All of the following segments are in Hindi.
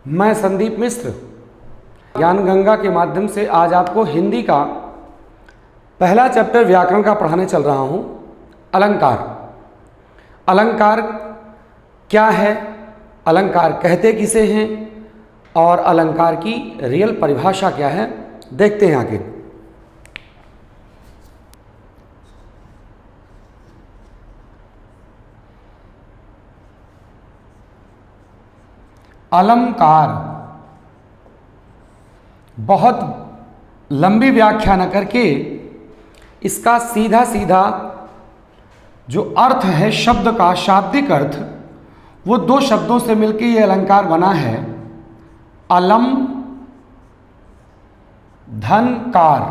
मैं संदीप मिश्र ज्ञान गंगा के माध्यम से आज आपको हिंदी का पहला चैप्टर व्याकरण का पढ़ाने चल रहा हूँ। अलंकार। अलंकार क्या है, अलंकार कहते किसे हैं और अलंकार की रियल परिभाषा क्या है, देखते हैं आगे। अलंकार बहुत लंबी व्याख्या न करके इसका सीधा सीधा जो अर्थ है शब्द का, शाब्दिक अर्थ, वो दो शब्दों से मिलकर ये अलंकार बना है। अलम धनकार।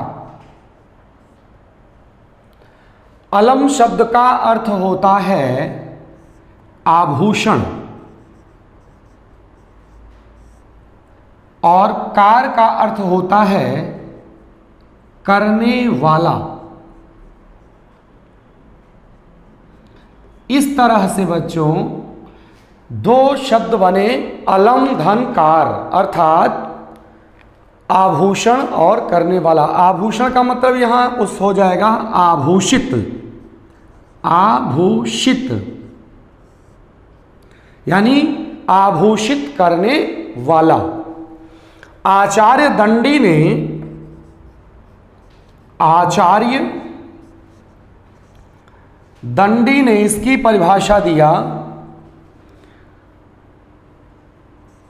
अलम शब्द का अर्थ होता है आभूषण और कार का अर्थ होता है करने वाला। इस तरह से बच्चों दो शब्द बने अलम धन कार, अर्थात आभूषण और करने वाला। आभूषण का मतलब यहां उस हो जाएगा आभूषित, आभूषित यानी आभूषित करने वाला। आचार्य दंडी ने, आचार्य दंडी ने इसकी परिभाषा दिया,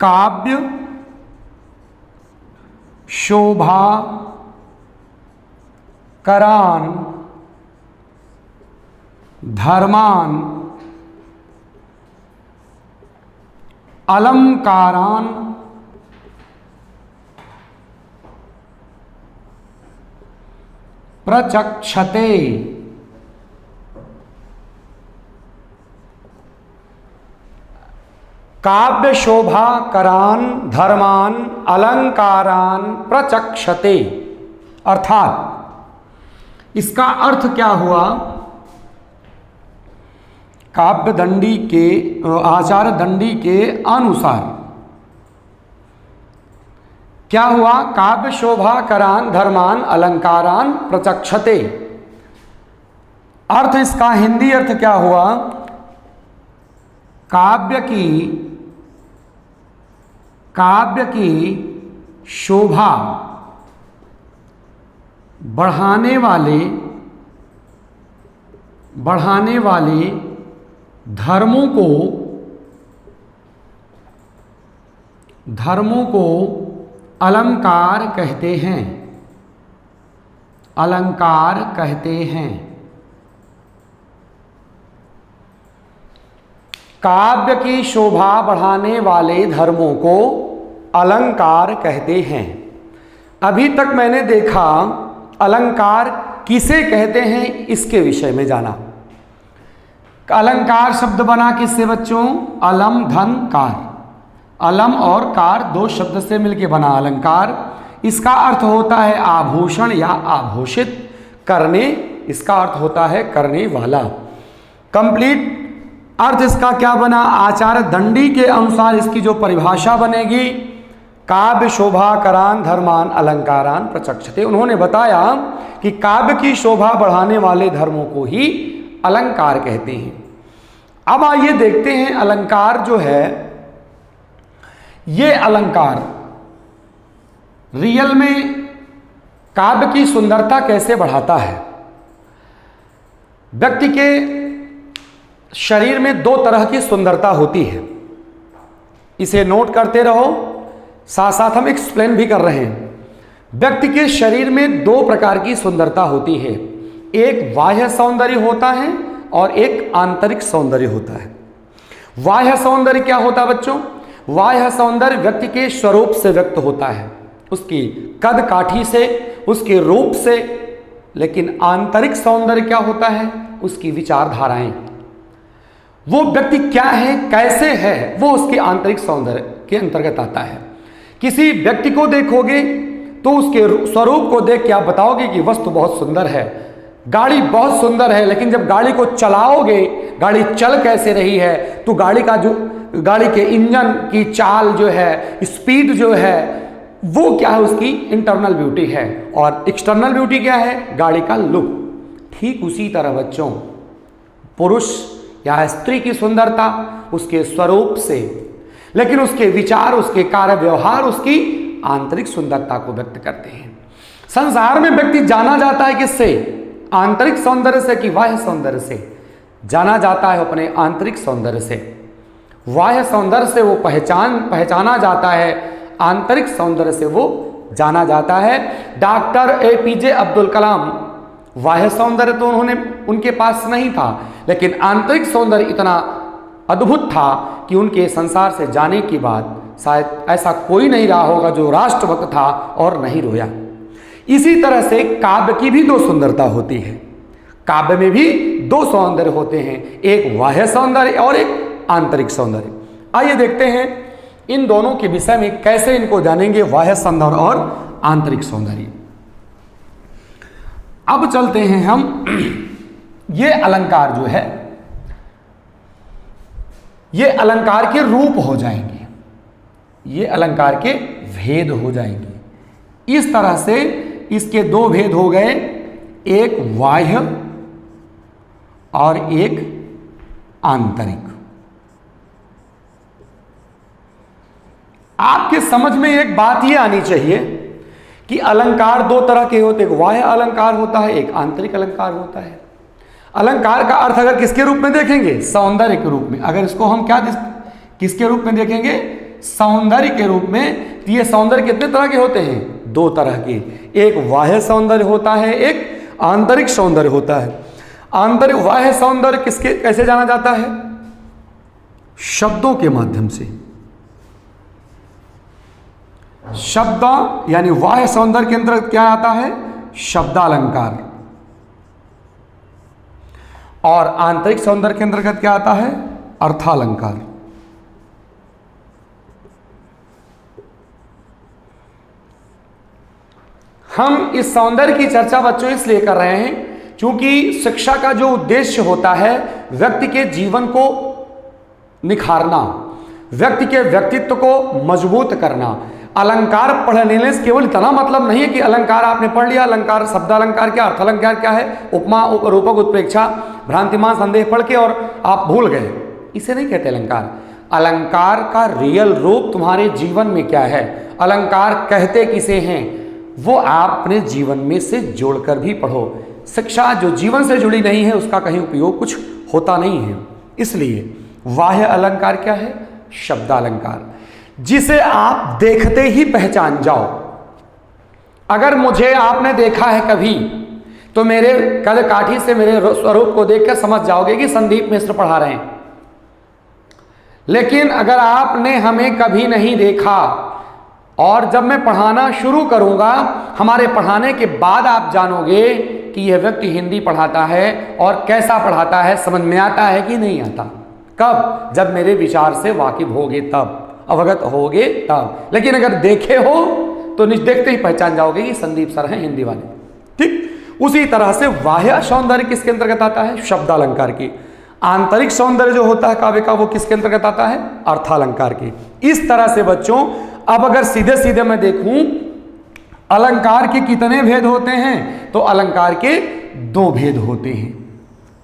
काव्य शोभा करान धर्मान अलंकारान प्रचक्षते। काव्य शोभा करान धर्मान अलंकारान प्रचक्षते। अर्थात इसका अर्थ क्या हुआ, काव्य दंडी के, आचार्य दंडी के अनुसार क्या हुआ, काव्य शोभा करान धर्मान अलंकारान प्रचक्षते। अर्थ इसका हिंदी अर्थ क्या हुआ, काव्य की शोभा बढ़ाने वाले धर्मों को अलंकार कहते हैं, अलंकार कहते हैं। काव्य की शोभा बढ़ाने वाले धर्मों को अलंकार कहते हैं। अभी तक मैंने देखा अलंकार किसे कहते हैं, इसके विषय में जाना। अलंकार शब्द बना किससे बच्चों, अलम धन कार। अलम और कार दो शब्द से मिलकर बना अलंकार। इसका अर्थ होता है आभूषण या आभूषित करने, इसका अर्थ होता है करने वाला। कंप्लीट अर्थ इसका क्या बना, आचार्य दंडी के अनुसार इसकी जो परिभाषा बनेगी, काव्य शोभा करान धर्मान अलंकारान प्रचक्षते। उन्होंने बताया कि काव्य की शोभा बढ़ाने वाले धर्मों को ही अलंकार कहते हैं। अब आइए देखते हैं अलंकार जो है, ये अलंकार रियल में काव्य की सुंदरता कैसे बढ़ाता है। व्यक्ति के शरीर में दो तरह की सुंदरता होती है, इसे नोट करते रहो, साथ साथ हम एक्सप्लेन भी कर रहे हैं। व्यक्ति के शरीर में दो प्रकार की सुंदरता होती है, एक बाह्य सौंदर्य होता है और एक आंतरिक सौंदर्य होता है। बाह्य सौंदर्य क्या होता है बच्चों, बाह्य सौंदर्य व्यक्ति के स्वरूप से व्यक्त होता है, उसकी कद काठी से, उसके रूप से। लेकिन आंतरिक सौंदर्य क्या होता है, उसकी विचारधाराएं, वो व्यक्ति क्या है, कैसे है, वो उसके आंतरिक सौंदर्य के अंतर्गत आता है। किसी व्यक्ति को देखोगे तो उसके स्वरूप को देख के आप बताओगे कि वस्तु बहुत सुंदर है, गाड़ी बहुत सुंदर है, लेकिन जब गाड़ी को चलाओगे, गाड़ी चल कैसे रही है, तो गाड़ी का जो गाड़ी के इंजन की चाल जो है, स्पीड जो है, वो क्या है, उसकी इंटरनल ब्यूटी है। और एक्सटर्नल ब्यूटी क्या है, गाड़ी का लुक। ठीक उसी तरह बच्चों, पुरुष या स्त्री की सुंदरता उसके स्वरूप से, लेकिन उसके विचार, उसके कार्य व्यवहार उसकी आंतरिक सुंदरता को व्यक्त करते हैं। संसार में व्यक्ति जाना जाता है किससे? आंतरिक सौंदर्य से कि बाह्य सौंदर्य से? जाना जाता है अपने आंतरिक सौंदर्य से। बाह्य सौंदर्य से वो पहचाना जाता है, आंतरिक सौंदर्य से वो जाना जाता है। डॉक्टर APJ अब्दुल कलाम, बाह्य सौंदर्य तो उनके पास नहीं था, लेकिन आंतरिक सौंदर्य इतना अद्भुत था कि उनके संसार से जाने के बाद शायद ऐसा कोई नहीं रहा होगा जो राष्ट्रभक्त था और नहीं रोया। इसी तरह से काव्य की भी दो सुंदरता होती है। काव्य में भी दो सौंदर्य होते हैं, एक बाह्य सौंदर्य और एक आंतरिक सौंदर्य। आइए देखते हैं इन दोनों के विषय में कैसे इनको जानेंगे, बाह्य सौंदर्य और आंतरिक सौंदर्य। अब चलते हैं हम, ये अलंकार जो है, ये अलंकार के रूप हो जाएंगे, ये अलंकार के भेद हो जाएंगे। इस तरह से इसके दो भेद हो गए, एक बाह्य और एक आंतरिक। आपके समझ में एक बात यह आनी चाहिए कि अलंकार दो तरह के होते हैं, एक बाह्य अलंकार होता है, एक आंतरिक अलंकार होता है। अलंकार का अर्थ अगर किसके रूप में देखेंगे? सौंदर्य के रूप में। अगर इसको हम किसके रूप में देखेंगे? सौंदर्य के रूप में। तो ये सौंदर्य कितने तरह के होते हैं? दो तरह के, एक बाह्य सौंदर्य होता है, एक आंतरिक सौंदर्य होता है। आंतरिक बाह्य सौंदर्य कैसे जाना जाता है? शब्दों के माध्यम से। शब्द यानी बाह्य सौंदर्य के अंतर्गत क्या आता है? शब्दालंकार। और आंतरिक सौंदर्य के अंतर्गत क्या आता है? अर्थालंकार। हम इस सौंदर्य की चर्चा बच्चों इसलिए कर रहे हैं क्योंकि शिक्षा का जो उद्देश्य होता है व्यक्ति के जीवन को निखारना, व्यक्ति के व्यक्तित्व को मजबूत करना। अलंकार पढ़ने से केवल इतना मतलब नहीं है कि अलंकार आपने पढ़ लिया, अलंकार शब्दालंकार क्या, अर्थालंकार क्या है, उपमा रूपक उत्प्रेक्षा भ्रांतिमान संदेह पढ़ के और आप भूल गए, इसे नहीं कहते अलंकार। अलंकार का रियल रूप तुम्हारे जीवन में क्या है, अलंकार कहते किसे हैं, वो आप अपने जीवन में से जोड़कर भी पढ़ो। शिक्षा जो जीवन से जुड़ी नहीं है उसका कहीं उपयोग कुछ होता नहीं है। इसलिए बाह्य अलंकार क्या है? शब्दालंकार, जिसे आप देखते ही पहचान जाओ। अगर मुझे आपने देखा है कभी तो मेरे कद काठी से मेरे स्वरूप को देखकर समझ जाओगे कि संदीप मिश्र पढ़ा रहे हैं। लेकिन अगर आपने हमें कभी नहीं देखा और जब मैं पढ़ाना शुरू करूंगा, हमारे पढ़ाने के बाद आप जानोगे कि यह व्यक्ति हिंदी पढ़ाता है और कैसा पढ़ाता है, समझ में आता है कि नहीं आता। कब? जब मेरे विचार से वाकिफ होगे तब, अवगत होगे तब। लेकिन अगर देखे हो तो देखते ही पहचान जाओगे कि संदीप सर हैं हिंदी वाले। ठीक उसी तरह से बाह्य सौंदर्य किसके अंतर्गत आता है? शब्दालंकार की। आंतरिक सौंदर्य जो होता है काव्य का वो किसके अंतर्गत आता है? अर्थालंकार की। इस तरह से बच्चों अब अगर सीधे सीधे मैं देखूं अलंकार के कितने भेद होते हैं, तो अलंकार के दो भेद होते हैं।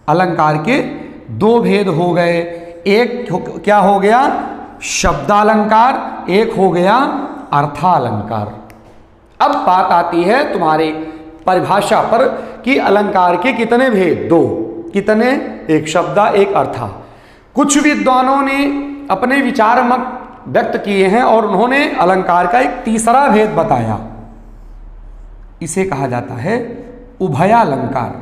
अलंकार के दो भेद हो गए, एक क्या हो गया? शब्दालंकार, एक हो गया अर्थालंकार। अब बात आती है तुम्हारे परिभाषा पर कि अलंकार के कितने भेद? दो। कितने? एक शब्दा, एक अर्था। कुछ विद्वानों ने अपने विचार मत व्यक्त किए हैं और उन्होंने अलंकार का एक तीसरा भेद बताया, इसे कहा जाता है उभयालंकार।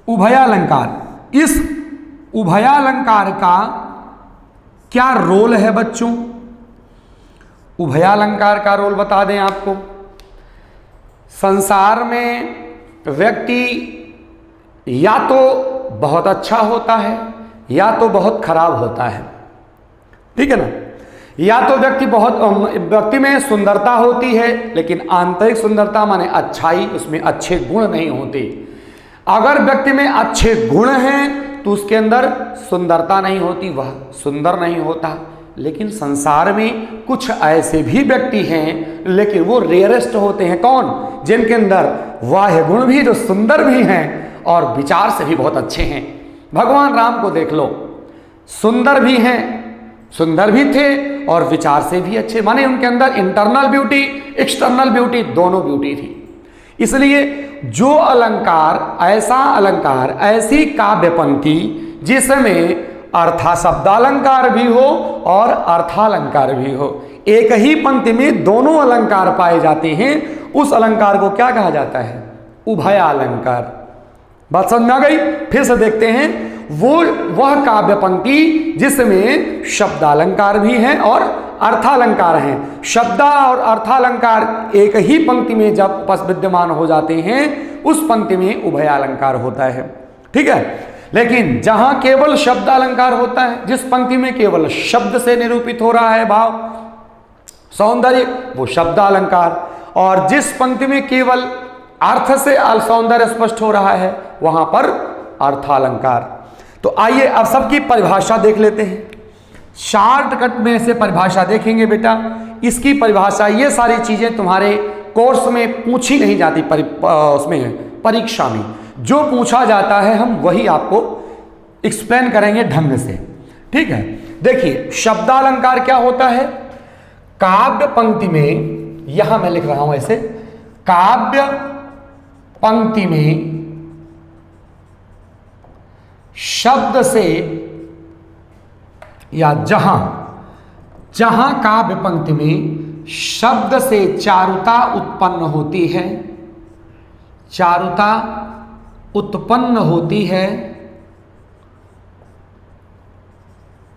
उभयालंकार, इस उभयालंकार का क्या रोल है बच्चों? उभयालंकार का रोल बता दें आपको। संसार में व्यक्ति या तो बहुत अच्छा होता है या तो बहुत खराब होता है, ठीक है ना। या तो व्यक्ति में सुंदरता होती है लेकिन आंतरिक सुंदरता माने अच्छाई, उसमें अच्छे गुण नहीं होते। अगर व्यक्ति में अच्छे गुण हैं तो उसके अंदर सुंदरता नहीं होती, वह सुंदर नहीं होता। लेकिन संसार में कुछ ऐसे भी व्यक्ति हैं, लेकिन वो रेयरेस्ट होते हैं। कौन? जिनके अंदर बाह्य गुण भी जो सुंदर भी हैं और विचार से भी बहुत अच्छे हैं। भगवान राम को देख लो, सुंदर भी हैं, सुंदर भी थे और विचार से भी अच्छे, माने उनके अंदर इंटरनल ब्यूटी एक्सटर्नल ब्यूटी दोनों ब्यूटी थी। इसलिए जो अलंकार, ऐसा अलंकार, ऐसी काव्य पंक्ति जिसमें अर्था शब्दालंकार भी हो और अर्थालंकार भी हो, एक ही पंक्ति में दोनों अलंकार पाए जाते हैं, उस अलंकार को क्या कहा जाता है? उभयालंकार। बात समझ आ गई? फिर से देखते हैं, वह काव्य पंक्ति जिसमें शब्दालंकार भी हैं और अर्थालंकार हैं। शब्दा और अर्थालंकार एक ही पंक्ति में जब विद्यमान हो जाते हैं, उस पंक्ति में उभयालंकार होता है। ठीक है। लेकिन जहां केवल शब्दालंकार होता है, जिस पंक्ति में केवल शब्द से निरूपित हो रहा है भाव सौंदर्य, वो शब्दालंकार, और जिस पंक्ति में केवल अर्थ से सौंदर्य स्पष्ट हो रहा है, वहां पर अर्थालंकार। तो आइए अब सबकी परिभाषा देख लेते हैं। शॉर्टकट में से परिभाषा देखेंगे बेटा। इसकी परिभाषा, ये सारी चीजें तुम्हारे कोर्स में पूछी नहीं जाती, उसमें परीक्षा में जो पूछा जाता है हम वही आपको एक्सप्लेन करेंगे ढंग से। ठीक है। देखिए, शब्दालंकार क्या होता है? काव्य पंक्ति में, यहां मैं लिख रहा हूं ऐसे, काव्य पंक्ति में शब्द से, या जहां काव्य पंक्ति में शब्द से चारुता उत्पन्न होती है, चारुता उत्पन्न होती है,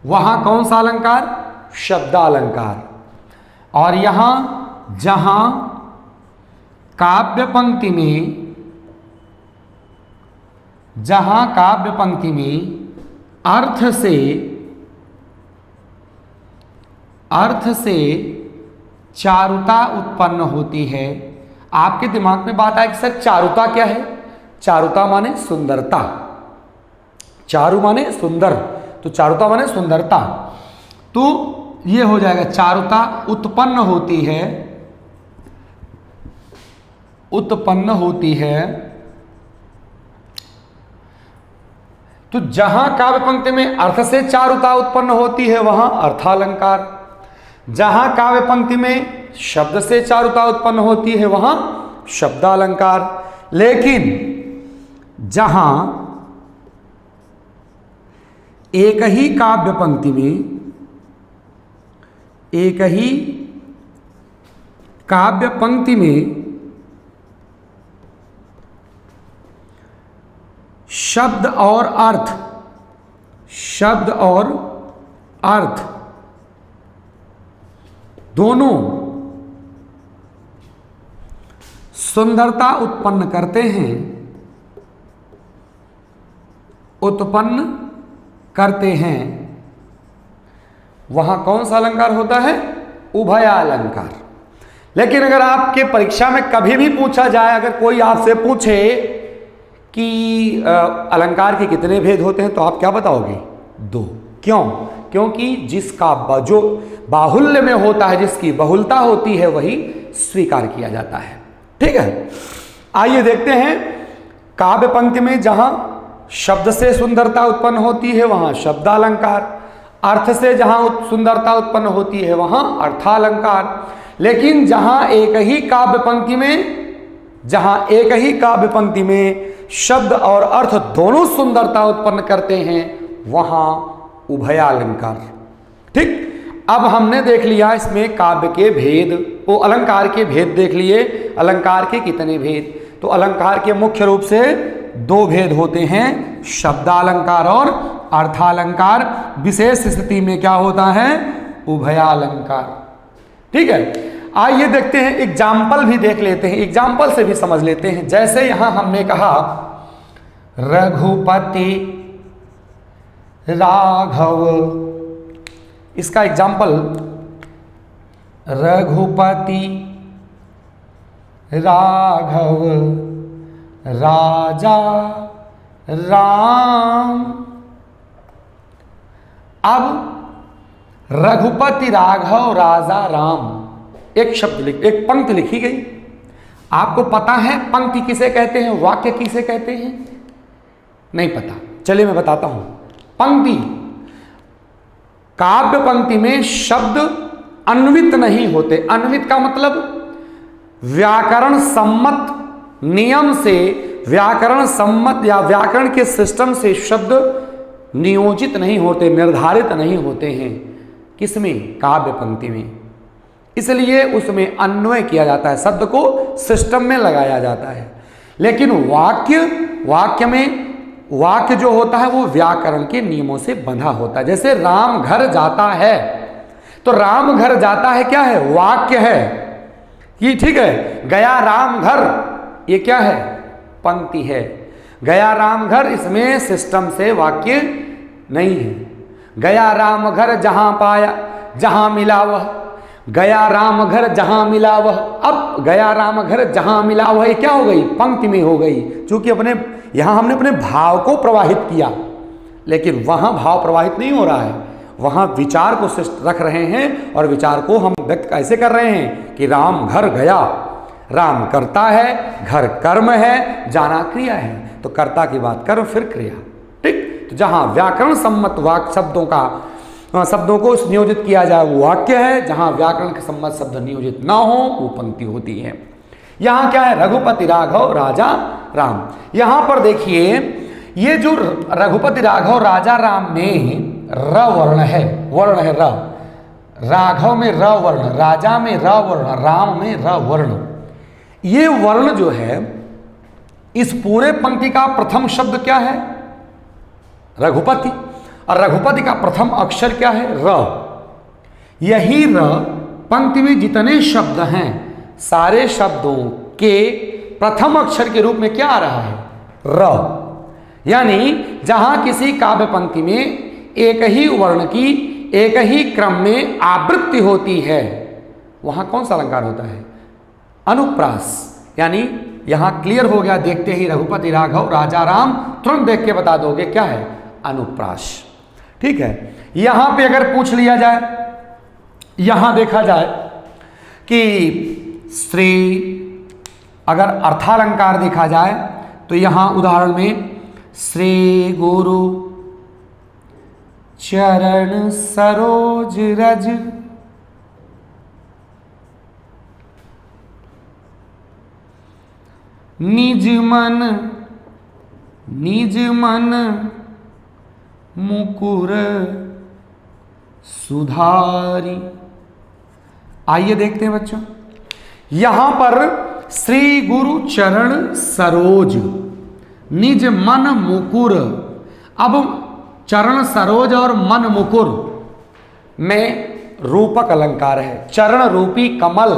वहां कौन सा अलंकार? शब्दालंकार। और यहां जहां काव्य पंक्ति में, जहां काव्य पंक्ति में अर्थ से चारुता उत्पन्न होती है। आपके दिमाग में बात आए कि सर चारुता क्या है? चारुता माने सुंदरता, चारु माने सुंदर, तो चारुता माने सुंदरता। तो ये हो जाएगा, चारुता उत्पन्न होती है, उत्पन्न होती है। तो जहां काव्य पंक्ति में अर्थ से चारुता उत्पन्न होती है वहां अर्थालंकार, जहां काव्य पंक्ति में शब्द से चारुता उत्पन्न होती है वहां शब्दालंकार। लेकिन जहां एक ही काव्य पंक्ति में, एक ही काव्य पंक्ति में शब्द और अर्थ, शब्द और अर्थ दोनों सुंदरता उत्पन्न करते हैं, उत्पन्न करते हैं, वहां कौन सा अलंकार होता है? उभयालंकार। लेकिन अगर आपके परीक्षा में कभी भी पूछा जाए, अगर कोई आपसे पूछे कि अलंकार के कितने भेद होते हैं, तो आप क्या बताओगे? 2। क्यों? क्योंकि जिसका जो बाहुल्य में होता है, जिसकी बहुलता होती है, वही स्वीकार किया जाता है। ठीक है। आइए देखते हैं, काव्य पंक्ति में जहां शब्द से सुंदरता उत्पन्न होती है वहां शब्दालंकार, अर्थ से जहां सुंदरता उत्पन्न होती है वहां अर्थालंकार। लेकिन जहां एक ही काव्य पंक्ति में, जहां एक ही काव्य पंक्ति में शब्द और अर्थ दोनों सुंदरता उत्पन्न करते हैं वहां उभयालंकार। ठीक। अब हमने देख लिया इसमें काव्य के भेद, वो अलंकार के भेद देख लिए। अलंकार के कितने भेद? तो अलंकार के मुख्य रूप से 2 भेद होते हैं, शब्दालंकार और अर्थालंकार। विशेष स्थिति में क्या होता है? उभयालंकार। ठीक है। आइए देखते हैं, एग्जाम्पल भी देख लेते हैं, एग्जाम्पल से भी समझ लेते हैं। जैसे यहां हमने कहा रघुपति राघव, इसका एग्जाम्पल रघुपति राघव राजा राम अब रघुपति राघव राजा राम, एक पंक्ति लिखी गई। आपको पता है पंक्ति किसे कहते हैं, वाक्य किसे कहते हैं? नहीं पता, चलिए मैं बताता हूं। पंक्ति, काव्य पंक्ति में शब्द अन्वित नहीं होते। अन्वित का मतलब व्याकरण सम्मत नियम से, व्याकरण सम्मत या व्याकरण के सिस्टम से शब्द नियोजित नहीं होते, निर्धारित नहीं होते हैं। किसमें? काव्य पंक्ति में। इसलिए उसमें अन्वय किया जाता है, शब्द को सिस्टम में लगाया जाता है। लेकिन वाक्य में वाक्य जो होता है वो व्याकरण के नियमों से बंधा होता है। जैसे राम घर जाता है, तो राम घर जाता है क्या है? वाक्य है कि ठीक है। गया राम घर, ये क्या है? पंक्ति है। गया राम घर, इसमें सिस्टम से वाक्य नहीं है। गया राम घर जहां पाया जहां मिला वह, गया राम घर जहां मिला वह। अब गया राम घर जहां मिला वह, ये क्या हो गई? पंक्ति में हो गई। क्योंकि यहां हमने अपने भाव को प्रवाहित किया, लेकिन वहां भाव प्रवाहित नहीं हो रहा है, वहां विचार को रख रहे हैं। और विचार को हम व्यक्त कैसे कर रहे हैं कि राम घर गया। राम करता है, घर कर्म है, जाना क्रिया है। तो कर्ता की बात कर्म, फिर क्रिया। ठीक, तो जहां व्याकरण सम्मत वाक्य शब्दों को नियोजित किया जाए वो वाक्य है, जहां व्याकरण के सम्मत शब्द नियोजित ना हो वो पंक्ति होती है। यहां क्या है? रघुपति राघव राजा राम। यहां पर देखिए, ये जो रघुपति राघव राजा राम में र वर्ण है, र। राघव में र वर्ण, राजा में र वर्ण, राम में र वर्ण। ये वर्ण जो है, इस पूरे पंक्ति का प्रथम शब्द क्या है? रघुपति। और रघुपति का प्रथम अक्षर क्या है? र। यही र पंक्ति में जितने शब्द हैं, सारे शब्दों के प्रथम अक्षर के रूप में क्या आ रहा है? र। यानी जहां किसी काव्य पंक्ति में एक ही वर्ण की एक ही क्रम में आवृत्ति होती है, वहां कौन सा अलंकार होता है? अनुप्रास। यानी यहां क्लियर हो गया, देखते ही रघुपति राघव राजा राम, तुरंत देख के बता दोगे क्या है? अनुप्रास। ठीक है। यहां पे अगर पूछ लिया जाए, यहां देखा जाए कि श्री, अगर अर्थालंकार देखा जाए तो यहां उदाहरण में श्री गुरु चरण सरोज रज, निज मन मुकुर सुधारी। आइए देखते हैं बच्चों, यहां पर श्री गुरु चरण सरोज, निज मन मुकुर। अब चरण सरोज और मन मुकुर में रूपक अलंकार है। चरण रूपी कमल,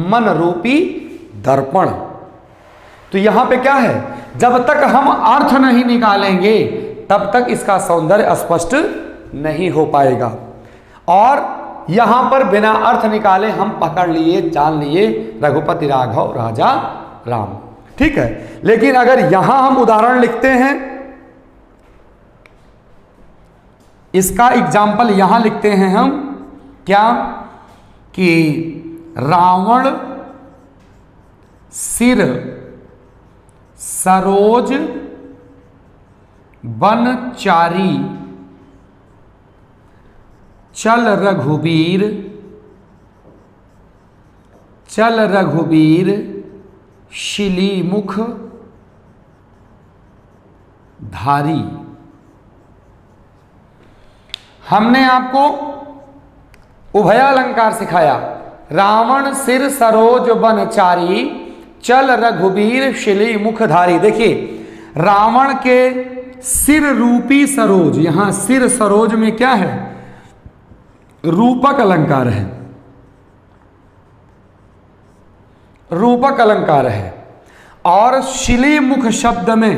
मन रूपी दर्पण। तो यहां पे क्या है? जब तक हम अर्थ नहीं निकालेंगे तब तक इसका सौंदर्य स्पष्ट नहीं हो पाएगा। और यहां पर बिना अर्थ निकाले हम पकड़ लिए, जान लिए रघुपति राघव राजा राम। ठीक है। लेकिन अगर यहां हम उदाहरण लिखते हैं, इसका एग्जाम्पल यहां लिखते हैं हम क्या? कि रावण सिर सरोज बनचारी, चल रघुबीर शिली मुख धारी। हमने आपको उभयालंकार सिखाया। रावण सिर सरोज बनचारी, चल रघुबीर शिली मुखधारी। देखिए, रावण के सिर रूपी सरोज, यहां सिर सरोज में क्या है? रूपक अलंकार है, रूपक अलंकार है। और शिली मुख शब्द में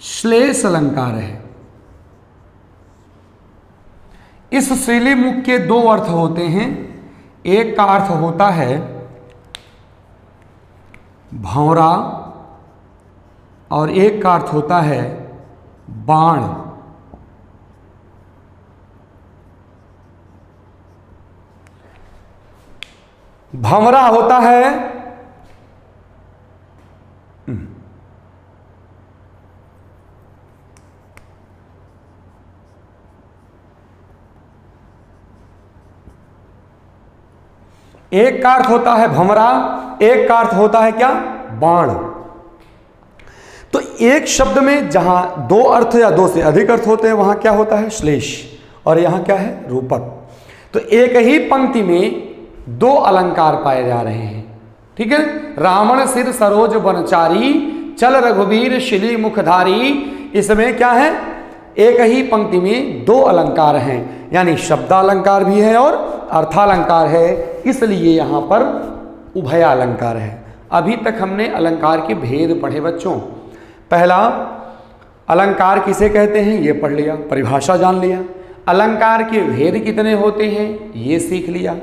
श्लेष अलंकार है। इस शिली मुख के दो अर्थ होते हैं। एक का अर्थ होता है भौरा, और एक का अर्थ होता है बाण। भंवरा होता है एक का अर्थ होता है भंवरा, एक का अर्थ होता है क्या? बाण। तो एक शब्द में जहां दो अर्थ या दो से अधिक अर्थ होते हैं वहां क्या होता है? श्लेष। और यहां क्या है? रूपक। तो एक ही पंक्ति में दो अलंकार पाए जा रहे हैं। ठीक है। रावण सिर सरोज बनचारी, चल रघुवीर शिली मुखधारी। इसमें क्या है? एक ही पंक्ति में दो अलंकार हैं, यानी शब्दालंकार भी है और अर्थालंकार है, इसलिए यहां पर उभयालंकार है। अभी तक हमने अलंकार के भेद पढ़े बच्चों। पहला, अलंकार किसे कहते हैं ये पढ़ लिया, परिभाषा जान लिया। अलंकार के भेद कितने होते हैं ये सीख लिया।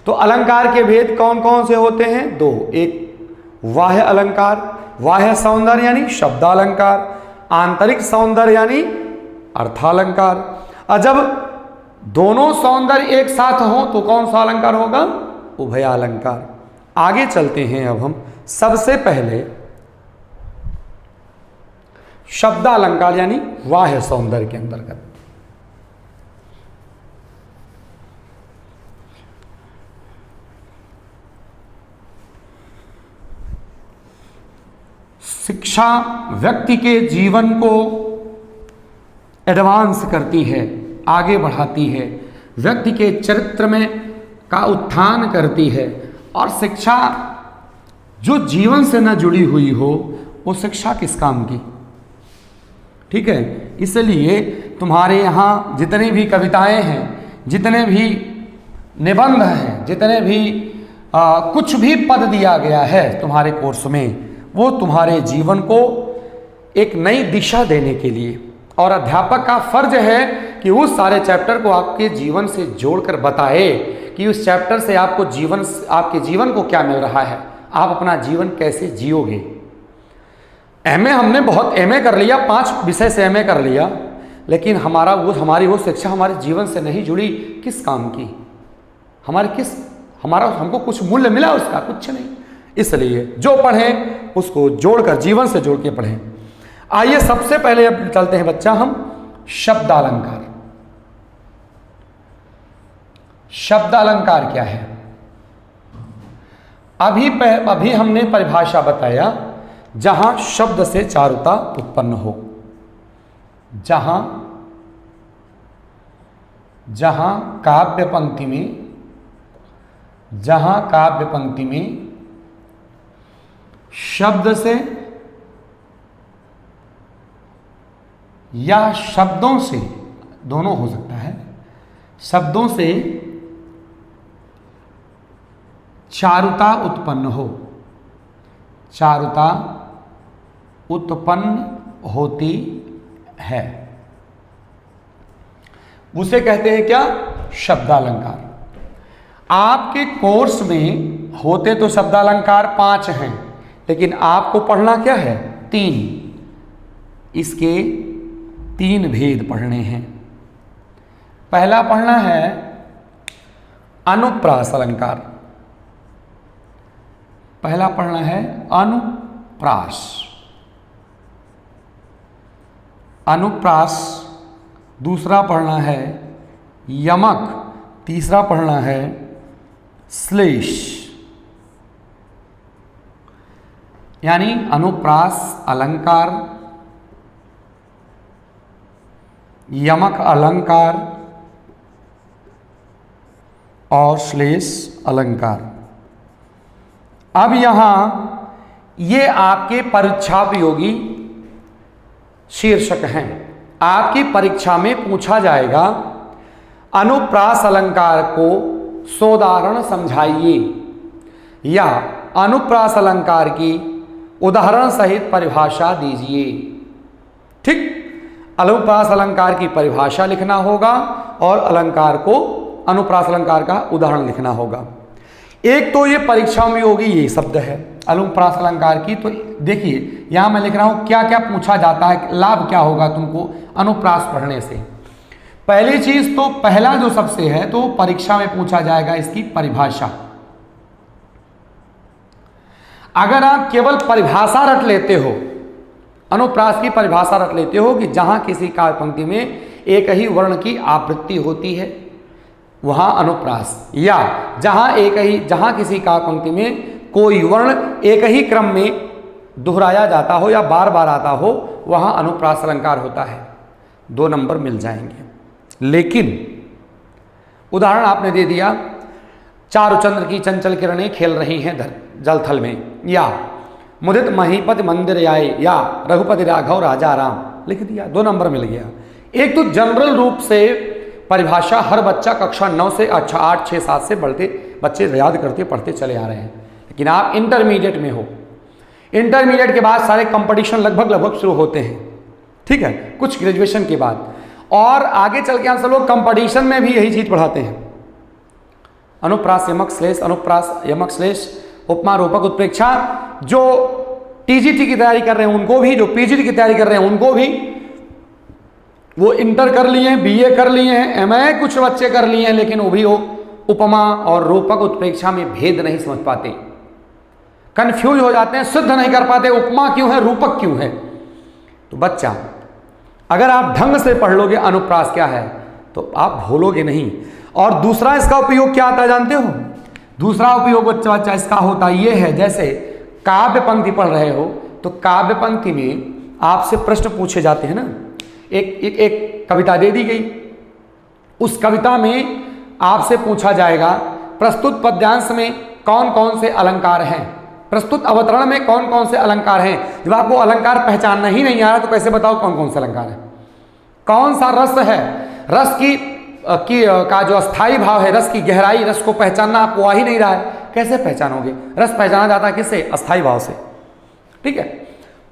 तो अलंकार के भेद कौन कौन से होते हैं? दो। एक बाह्य अलंकार, बाह्य सौंदर्य यानी शब्दालंकार, आंतरिक सौंदर्य यानी अर्थालंकार। और जब दोनों सौंदर्य एक साथ हो तो कौन सा अलंकार होगा? उभयालंकार। आगे चलते हैं अब हम। सबसे पहले शब्दालंकार यानी बाह्य सौंदर्य के अंतर्गत। शिक्षा व्यक्ति के जीवन को एडवांस करती है, आगे बढ़ाती है, व्यक्ति के चरित्र में का उत्थान करती है। और शिक्षा जो जीवन से न जुड़ी हुई हो वो शिक्षा किस काम की? ठीक है। इसलिए तुम्हारे यहाँ जितने भी कविताएं हैं, जितने भी निबंध हैं, जितने भी कुछ भी पद दिया गया है तुम्हारे कोर्स में, वो तुम्हारे जीवन को एक नई दिशा देने के लिए, और अध्यापक का फर्ज है कि उस सारे चैप्टर को आपके जीवन से जोड़कर बताए कि उस चैप्टर से आपको आपके जीवन को क्या मिल रहा है, आप अपना जीवन कैसे जियोगे। एमए हमने बहुत एमए कर लिया, 5 विषय से एमए कर लिया, लेकिन हमारी वो शिक्षा हमारे जीवन से नहीं जुड़ी, किस काम की? हमको कुछ मूल्य मिला उसका? कुछ नहीं। इसलिए जो पढ़ें उसको जोड़कर, जीवन से जोड़ के पढ़ें। आइए सबसे पहले अब चलते हैं बच्चा हम शब्दालंकार। शब्दालंकार क्या है? अभी हमने परिभाषा बताया, जहां शब्द से चारुता उत्पन्न हो, जहां काव्य पंक्ति में शब्द से या शब्दों से, दोनों हो सकता है, शब्दों से चारुता उत्पन्न हो, चारुता उत्पन्न होती है, उसे कहते हैं क्या? शब्दालंकार। आपके कोर्स में होते तो शब्दालंकार 5 हैं, लेकिन आपको पढ़ना क्या है? 3। इसके 3 भेद पढ़ने हैं। पहला पढ़ना है अनुप्रास अलंकार। पहला पढ़ना है अनुप्रास। दूसरा पढ़ना है यमक। तीसरा पढ़ना है श्लेष। यानी अनुप्रास अलंकार, यमक अलंकार और श्लेष अलंकार। अब यहां ये आपके परीक्षापयोगी शीर्षक हैं। आपकी परीक्षा में पूछा जाएगा, अनुप्रास अलंकार को सोदाहरण समझाइए, या अनुप्रास अलंकार की उदाहरण सहित परिभाषा दीजिए। ठीक। अनुप्रास अलंकार की परिभाषा लिखना होगा और अनुप्रास अलंकार का उदाहरण लिखना होगा। एक तो ये परीक्षा में होगी, ये शब्द है अनुप्रास अलंकार की। तो देखिए यहां मैं लिख रहा हूं क्या क्या पूछा जाता है, लाभ क्या होगा तुमको अनुप्रास पढ़ने से। पहली चीज तो पहला जो सबसे है तो परीक्षा में पूछा जाएगा इसकी परिभाषा। अगर आप केवल परिभाषा रट लेते हो, अनुप्रास की परिभाषा रट लेते हो कि जहां किसी काव्य पंक्ति में एक ही वर्ण की आवृत्ति होती है वहां अनुप्रास, या जहां किसी काव्य पंक्ति में कोई वर्ण एक ही क्रम में दोहराया जाता हो या बार बार आता हो वहां अनुप्रास अलंकार होता है, 2 नंबर मिल जाएंगे। लेकिन उदाहरण आपने दे दिया, चारुचंद्र की चंचल किरणें खेल रही हैं जलथल में, या मुदित महीपति मंदिर आए, या रघुपति राघव राजा राम, लिख दिया, 2 नंबर मिल गया। एक तो जनरल रूप से परिभाषा हर बच्चा कक्षा 9 से 8, 6, 7 से बच्चे याद करते पढ़ते चले आ रहे हैं, लेकिन आप इंटरमीडिएट में हो, इंटरमीडिएट के बाद सारे कंपटीशन लगभग शुरू होते हैं, ठीक है, कुछ ग्रेजुएशन के बाद, और आगे चल के हम सब लोग कंपटीशन में भी यही चीज पढ़ाते हैं, अनुप्रास यमक श्लेष, अनुप्रास यमक श्लेष, उपमा रूपक उत्प्रेक्षा। जो टीजीटी की तैयारी कर रहे हैं उनको भी, जो पीजीटी की तैयारी कर रहे हैं उनको भी, वो इंटर कर लिए हैं, बीए कर लिए हैं, एमए कुछ बच्चे कर लिए हैं, लेकिन वो भी उपमा और रूपक उत्प्रेक्षा में भेद नहीं समझ पाते, कंफ्यूज हो जाते हैं, सिद्ध नहीं कर पाते उपमा क्यों है, रूपक क्यों है। तो बच्चा अगर आप ढंग से पढ़ लोगे अनुप्रास क्या है तो आप भूलोगे नहीं। और दूसरा इसका उपयोग क्या आता है जानते हो? दूसरा उपयोग बच्चा इसका होता ये है, जैसे काव्य पंक्ति पढ़ रहे हो तो काव्य पंक्ति में आपसे प्रश्न पूछे जाते हैं ना, एक कविता दे दी गई, उस कविता में आपसे पूछा जाएगा प्रस्तुत पद्यांश में कौन कौन से अलंकार हैं, प्रस्तुत अवतरण में कौन कौन से अलंकार हैं। जब आपको अलंकार पहचानना ही नहीं आ रहा तो कैसे बताओ कौन कौन से अलंकार हैं, कौन सा रस है, रस का जो अस्थाई भाव है, रस की गहराई, रस को पहचानना आपको आ ही नहीं रहा है, कैसे पहचानोगे? रस पहचाना जाता है किससे? अस्थाई भाव से, ठीक है।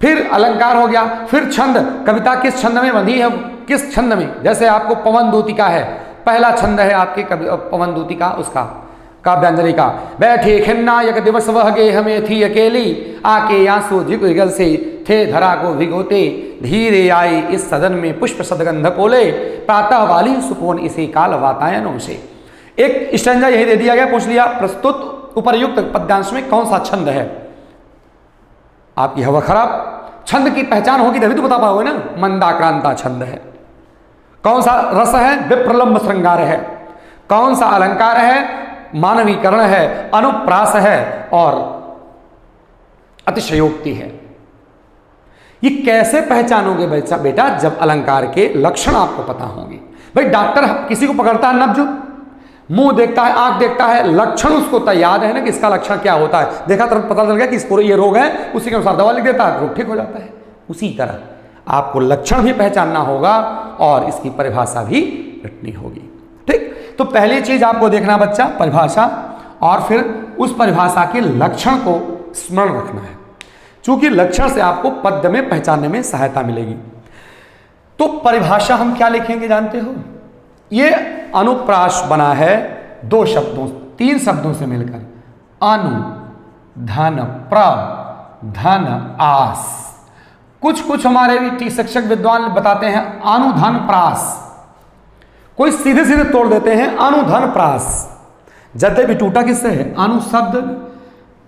फिर अलंकार हो गया, फिर छंद, कविता किस छंद में बंधी है, किस छंद में, जैसे आपको पवन दूतिका है, पहला छंद है आपके पवन दूतिका उसका काव्यांजलि का, बैठे खिन्ना यक दिवस वह गे हमें थी अकेली, आके आंसू जिगल से थे धरा को भिगोते, धीरे आई इस सदन में पुष्प सदगंध कोले, प्रातः वाली सुपोन इसी काल वातायनों से। एक स्टैंजा यही दे दिया गया, पूछ लिया प्रस्तुत उपर्युक्त पद्यांश में कौन सा छंद है, आपकी हवा खराब, छंद की पहचान होगी तभी तो बता पाओगे ना, मंदाक्रांता छंद है, कौन सा रस है, विप्रलंब श्रृंगार है, कौन सा अलंकार है, मानवीकरण है, अनुप्रास है और अतिशयोक्ति है। ये कैसे पहचानोगे बेटा? जब अलंकार के लक्षण आपको पता होंगे। भाई डॉक्टर किसी को पकड़ता है नब्ज, मुंह देखता है, आंख देखता है, लक्षण उसको तो याद है ना कि इसका लक्षण क्या होता है, देखा तुरंत पता चल गया कि इसको ये रोग है, उसी के अनुसार दवा लिख देता है, रोग ठीक हो जाता है। उसी तरह आपको लक्षण भी पहचानना होगा और इसकी परिभाषा भी रटनी होगी, ठीक। तो पहली चीज आपको देखना बच्चा परिभाषा, और फिर उस परिभाषा के लक्षण को स्मरण रखना है, क्योंकि लक्षण से आपको पद्य में पहचानने में सहायता मिलेगी। तो परिभाषा हम क्या लिखेंगे जानते हो? ये अनुप्रास बना है 3 शब्दों से मिलकर, अनु धन प्र धन आस। कुछ हमारे भी शिक्षक विद्वान बताते हैं अनुधन प्रास, कोई सीधे सीधे तोड़ देते हैं अनुधन प्रास। जते भी टूटा किससे है? अनु शब्द,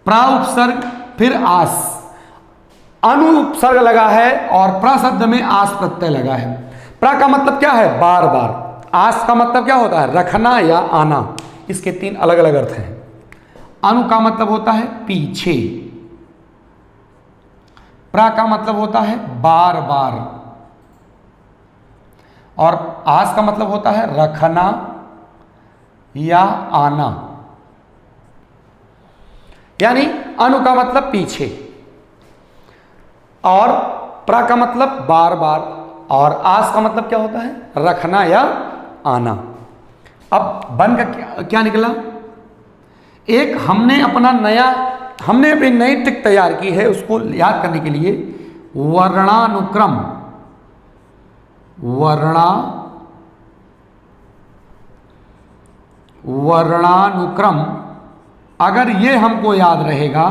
प्रा उपसर्ग, फिर आस, अनु उपसर्ग लगा है और प्रा शब्द में आस प्रत्यय लगा है। प्रा का मतलब क्या है? बार बार। आस का मतलब क्या होता है? रखना या आना। इसके 3 अलग अलग अर्थ हैं। अनु का मतलब होता है पीछे, प्रा का मतलब होता है बार बार, और आस का मतलब होता है रखना या आना। यानी अनु का मतलब पीछे, और प्रा का मतलब बार बार, और आस का मतलब क्या होता है? रखना या आना। अब बन का क्या निकला? एक हमने अपनी नई ट्रिक तैयार की है, उसको याद करने के लिए वर्णानुक्रम, वर्णानुक्रम अगर ये हमको याद रहेगा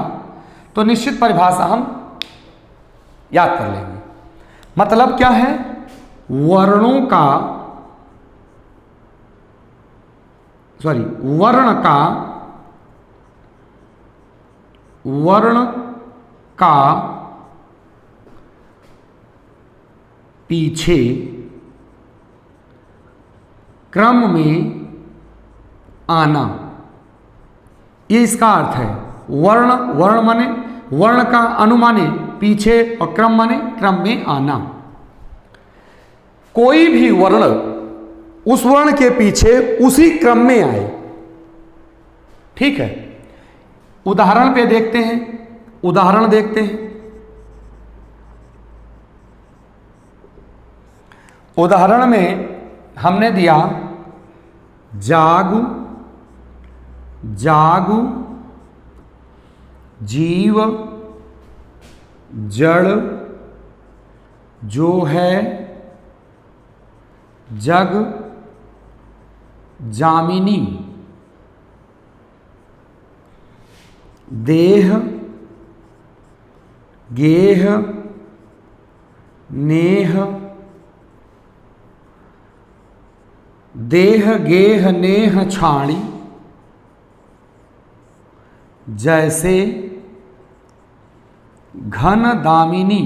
तो निश्चित परिभाषा हम याद कर लेंगे। मतलब क्या है? वर्ण का पीछे क्रम में आना, ये इसका अर्थ है। वर्ण, वर्ण माने वर्ण का अनुमाने पीछे और क्रम माने क्रम में आना। कोई भी वर्ण उस वर्ण के पीछे उसी क्रम में आए। ठीक है, उदाहरण पे देखते हैं, उदाहरण देखते हैं। उदाहरण में हमने दिया जागु, जागु, जीव, जड़, जो है, जग, जामिनी, देह, गेह, नेह, देह गेह नेह छाणी, जैसे घन दामिनी।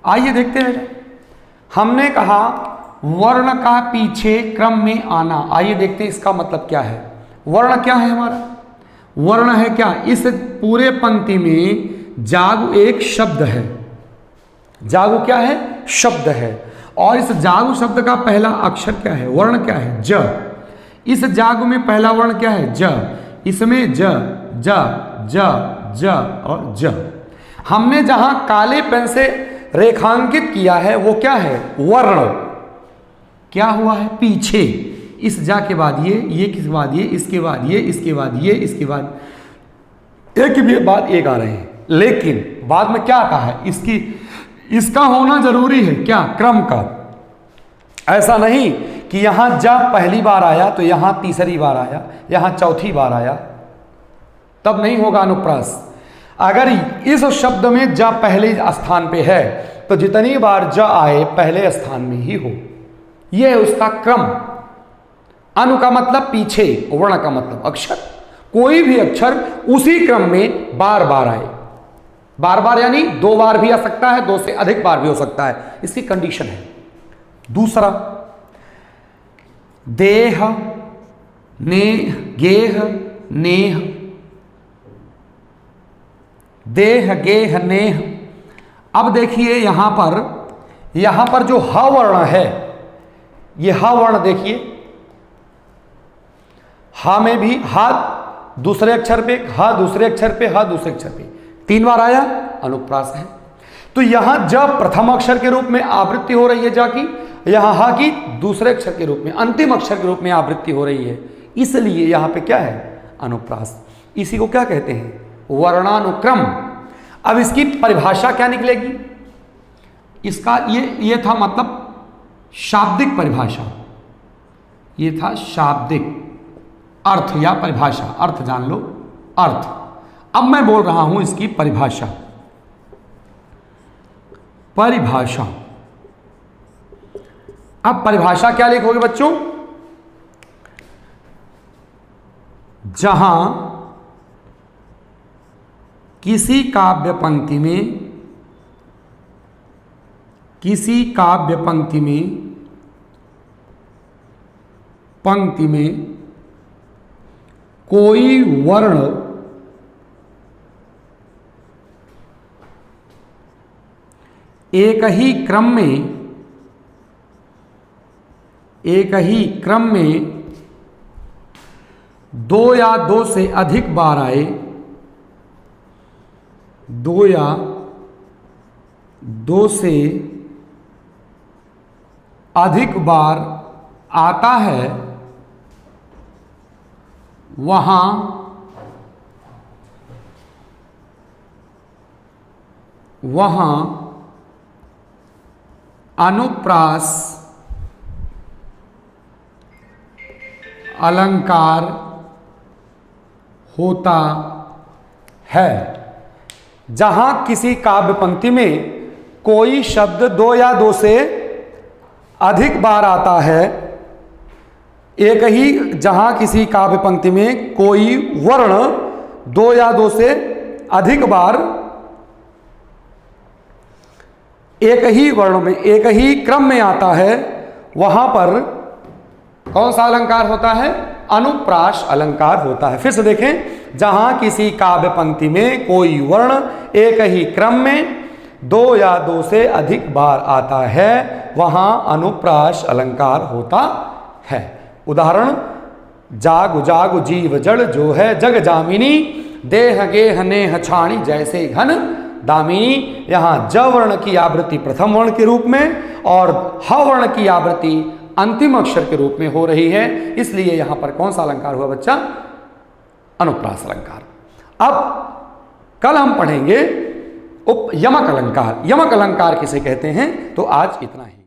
आइए देखते हैं। हमने कहा वर्ण का पीछे क्रम में आना। आइए देखते हैं इसका मतलब क्या है। वर्ण क्या है हमारा? वर्ण है क्या? इस पूरे पंक्ति में जागु एक शब्द है। जागु क्या है? शब्द है। और इस जागु शब्द का पहला अक्षर क्या है? वर्ण क्या है? ज। इस जागु में पहला वर्ण क्या है? ज। इसमें ज, ज, ज, ज और ज। हमने जहां काले पेन से रेखांकित किया है वो क्या है? वर्ण। क्या हुआ है? पीछे। इस जा के बाद ये किसके बाद ये, इसके बाद ये, इसके बाद ये, इसके बाद एक भी बाद एक आ रहे हैं, लेकिन बाद में क्या आता है? इसका होना जरूरी है। क्या? क्रम का। ऐसा नहीं कि यहां जा पहली बार आया तो यहां तीसरी बार आया, यहां चौथी बार आया, तब नहीं होगा अनुप्रास। अगर इस शब्द में जा पहले स्थान पे है तो जितनी बार जा आए पहले स्थान में ही हो, यह है उसका क्रम। अनु का मतलब पीछे, वर्ण का मतलब अक्षर। कोई भी अक्षर उसी क्रम में बार बार आए। बार बार यानी 2 बार भी आ सकता है, 2 से अधिक बार भी हो सकता है, इसकी कंडीशन है। दूसरा, देह, नेह, गेह, नेह, देह गेह नेह। अब देखिए यहां पर जो ह वर्ण है, ये ह वर्ण देखिए, हा में भी हा दूसरे अक्षर पे, हा दूसरे अक्षर पे, हा दूसरे अक्षर पे 3 बार आया, अनुप्रास है। तो यहां जब प्रथम अक्षर के रूप में आवृत्ति हो रही है जा की, यहां हा की दूसरे अक्षर के रूप में, अंतिम अक्षर के रूप में आवृत्ति हो रही है, इसलिए यहां पे क्या है? अनुप्रास। इसी को क्या कहते हैं? वर्णानुक्रम। अब इसकी परिभाषा क्या निकलेगी? इसका ये था मतलब शाब्दिक परिभाषा, ये था शाब्दिक अर्थ या परिभाषा। अर्थ जान लो, अर्थ। अब मैं बोल रहा हूं इसकी परिभाषा। परिभाषा। अब परिभाषा क्या लिखोगे बच्चों? जहां किसी काव्य पंक्ति में कोई वर्ण एक ही क्रम में 2 या 2 से अधिक बार आए, 2 या 2 से अधिक बार आता है, वहां अनुप्रास अलंकार होता है। जहां किसी काव्य पंक्ति में कोई शब्द 2 या 2 से अधिक बार आता है, एक ही, जहां किसी काव्य पंक्ति में कोई वर्ण दो या दो से अधिक बार एक ही वर्ण में, एक ही क्रम में आता है, वहां पर कौन सा अलंकार होता है? अनुप्रास अलंकार होता है। फिर से देखें, जहां किसी काव्य पंक्ति में कोई वर्ण एक ही क्रम में दो या दो से अधिक बार आता है, वहां अनुप्रास अलंकार होता है। उदाहरण, जाग जाग जीव जड़ जो है जग जामिनी, देह गेह नेह छाणी जैसे घन दामिनी। यहां ज वर्ण की आवृत्ति प्रथम वर्ण के रूप में और ह वर्ण की आवृत्ति अंतिम अक्षर के रूप में हो रही है, इसलिए यहां पर कौन सा अलंकार हुआ बच्चा? अनुप्रास अलंकार। अब कल हम पढ़ेंगे यमक अलंकार। यमक अलंकार किसे कहते हैं? तो आज इतना ही।